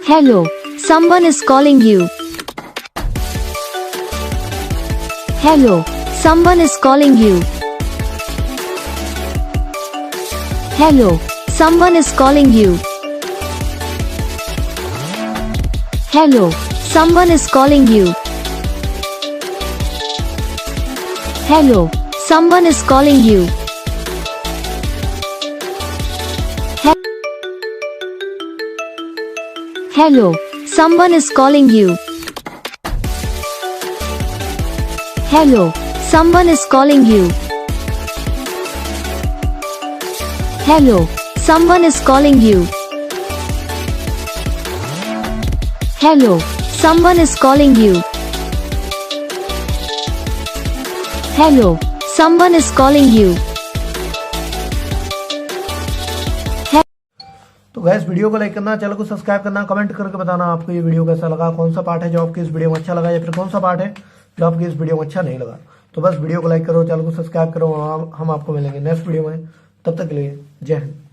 Hello, someone is calling you. Hello, someone is calling you. Hello, someone is calling you. Hello, someone is calling you. Hello, someone is calling you. Hello, someone is calling you. Hello, someone is calling you. Hello, someone is calling you. Hello, someone is calling you. Hello, someone is calling you. तो gas video को like करना, channel को subscribe करना, comment करके बताना आपको ये video कैसा लगा, कौन सा पार्ट है जो आपकी इस वीडियो में अच्छा लगा या फिर कौन सा पार्ट है जो आपकी इस वीडियो में अच्छा नहीं लगा। तो बस वीडियो को लाइक करो, चैनल को सब्सक्राइब करो, हम आपको मिलेंगे नेक्स्ट वीडियो में। तब तक के लिए जय हिंद।